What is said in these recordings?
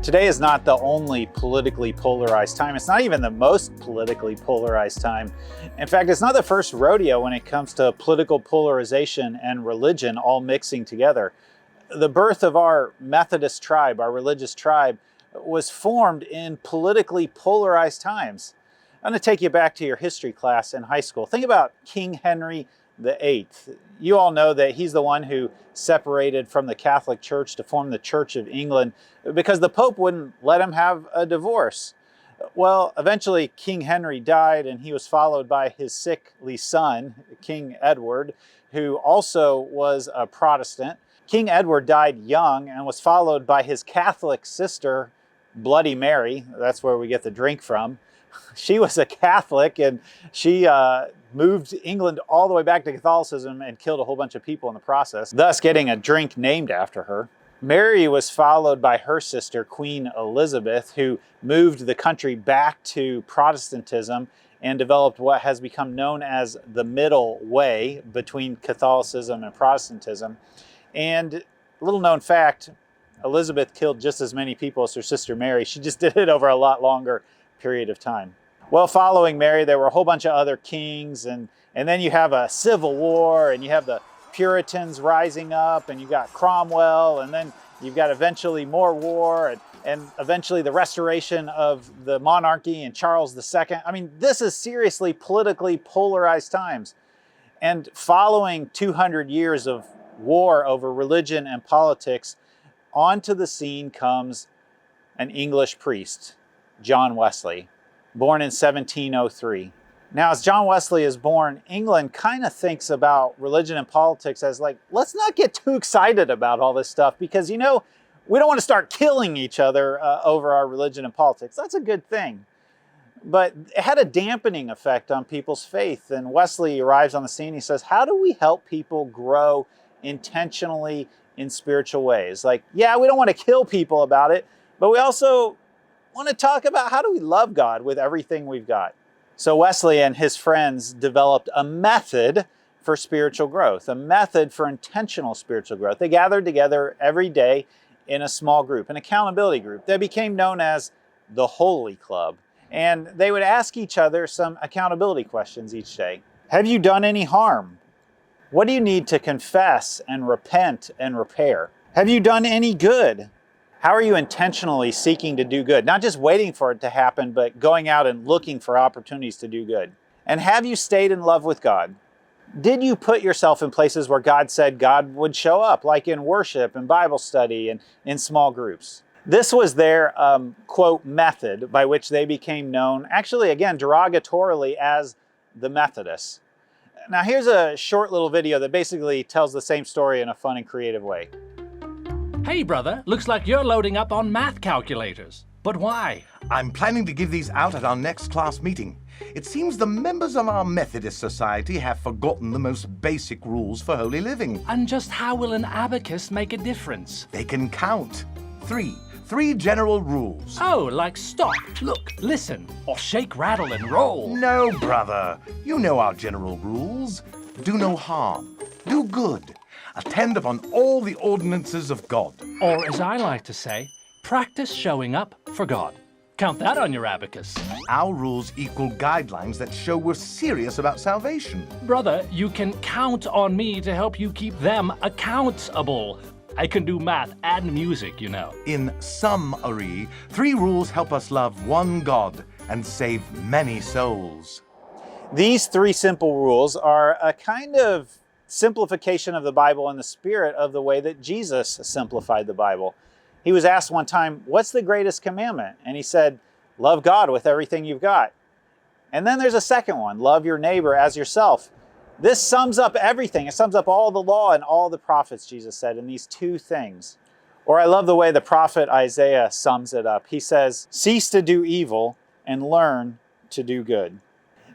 Today is not the only politically polarized time. It's not even the most politically polarized time. In fact, it's not the first rodeo when it comes to political polarization and religion all mixing together. The birth of our Methodist tribe, our religious tribe, was formed in politically polarized times. I'm going to take you back to your history class in high school. Think about King Henry VIII. You all know that he's the one who separated from the Catholic Church to form the Church of England because the Pope wouldn't let him have a divorce. Well, eventually King Henry died, and he was followed by his sickly son, King Edward, who also was a Protestant. King Edward died young and was followed by his Catholic sister, Bloody Mary. That's where we get the drink from. She was a Catholic, and she moved England all the way back to Catholicism and killed a whole bunch of people in the process, thus getting a drink named after her. Mary was followed by her sister, Queen Elizabeth, who moved the country back to Protestantism and developed what has become known as the middle way between Catholicism and Protestantism. And a little known fact, Elizabeth killed just as many people as her sister Mary. She just did it over a lot longer period of time. Well, following Mary, there were a whole bunch of other kings, and then you have a civil war, and you have the Puritans rising up, and you've got Cromwell, and then you've got eventually more war, and eventually the restoration of the monarchy and Charles II. I mean, this is seriously politically polarized times. And following 200 years of war over religion and politics, onto the scene comes an English priest, John Wesley, born in 1703. Now, as John Wesley is born, England kind of thinks about religion and politics as like, let's not get too excited about all this stuff because, we don't want to start killing each other over our religion and politics. That's a good thing. But it had a dampening effect on people's faith. And Wesley arrives on the scene. He says, how do we help people grow intentionally in spiritual ways? Like, yeah, we don't want to kill people about it, but we also want to talk about how do we love God with everything we've got. So Wesley and his friends developed a method for spiritual growth, a method for intentional spiritual growth. They gathered together every day in a small group, an accountability group. They became known as the Holy Club. And they would ask each other some accountability questions each day. Have you done any harm? What do you need to confess and repent and repair? Have you done any good? How are you intentionally seeking to do good? Not just waiting for it to happen, but going out and looking for opportunities to do good. And have you stayed in love with God? Did you put yourself in places where God said God would show up, like in worship and Bible study and in small groups? This was their, quote, method by which they became known, actually, again, derogatorily as the Methodists. Now, here's a short little video that basically tells the same story in a fun and creative way. Hey, brother, looks like you're loading up on math calculators. But why? I'm planning to give these out at our next class meeting. It seems the members of our Methodist Society have forgotten the most basic rules for holy living. And just how will an abacus make a difference? They can count. Three general rules. Oh, like stop, look, listen, or shake, rattle, and roll. No, brother. You know our general rules. Do no harm. Do good. Attend upon all the ordinances of God. Or, as I like to say, practice showing up for God. Count that on your abacus. Our rules equal guidelines that show we're serious about salvation. Brother, you can count on me to help you keep them accountable. I can do math and music, In summary, 3 rules help us love one God and save many souls. These 3 simple rules are a kind of simplification of the Bible in the spirit of the way that Jesus simplified the Bible. He was asked one time, what's the greatest commandment? And he said, love God with everything you've got. And then there's a second one, love your neighbor as yourself. This sums up everything. It sums up all the law and all the prophets, Jesus said, in these 2 things. Or I love the way the prophet Isaiah sums it up. He says, cease to do evil and learn to do good.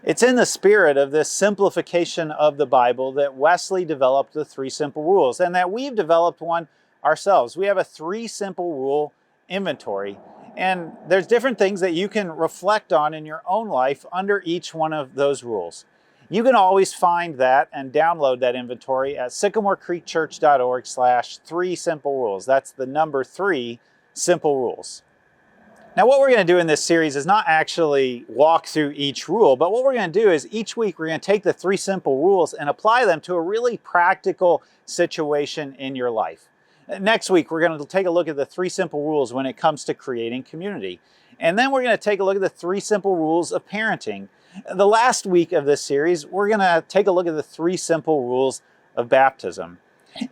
It's in the spirit of this simplification of the Bible that Wesley developed the 3 simple rules, and that we've developed one ourselves. We have a 3 simple rule inventory, and there's different things that you can reflect on in your own life under each one of those rules. You can always find that and download that inventory at sycamorecreekchurch.org/3 simple rules. That's the number 3 simple rules. Now, what we're going to do in this series is not actually walk through each rule, but what we're going to do is each week we're going to take the 3 simple rules and apply them to a really practical situation in your life. Next week, we're going to take a look at the 3 simple rules when it comes to creating community. And then we're going to take a look at the 3 simple rules of parenting. The last week of this series, we're going to take a look at the 3 simple rules of baptism.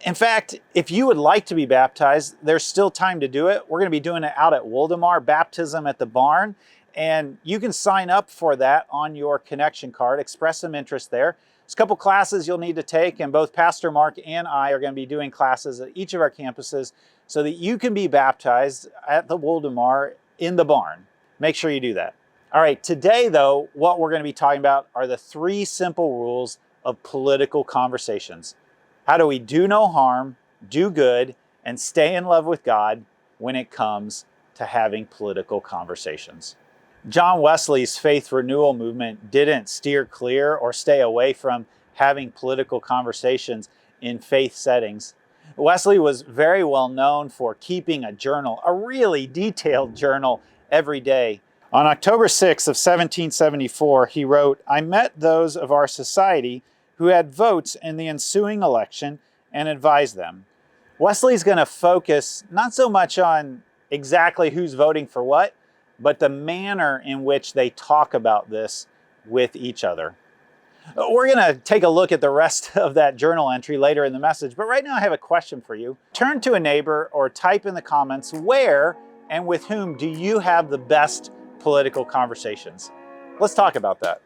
In fact, if you would like to be baptized, there's still time to do it. We're going to be doing it out at Woldumar, baptism at the barn, and you can sign up for that on your connection card, express some interest there. There's a couple classes you'll need to take, and both Pastor Mark and I are going to be doing classes at each of our campuses so that you can be baptized at the Woldumar in the barn. Make sure you do that. All right, today though, what we're going to be talking about are the 3 simple rules of political conversations. How do we do no harm, do good, and stay in love with God when it comes to having political conversations? John Wesley's faith renewal movement didn't steer clear or stay away from having political conversations in faith settings. Wesley was very well known for keeping a journal, a really detailed journal, every day. On October 6th of 1774, he wrote, "I met those of our society who had votes in the ensuing election and advised them." Wesley's going to focus not so much on exactly who's voting for what, but the manner in which they talk about this with each other. We're going to take a look at the rest of that journal entry later in the message, but right now I have a question for you. Turn to a neighbor or type in the comments, where and with whom do you have the best political conversations? Let's talk about that.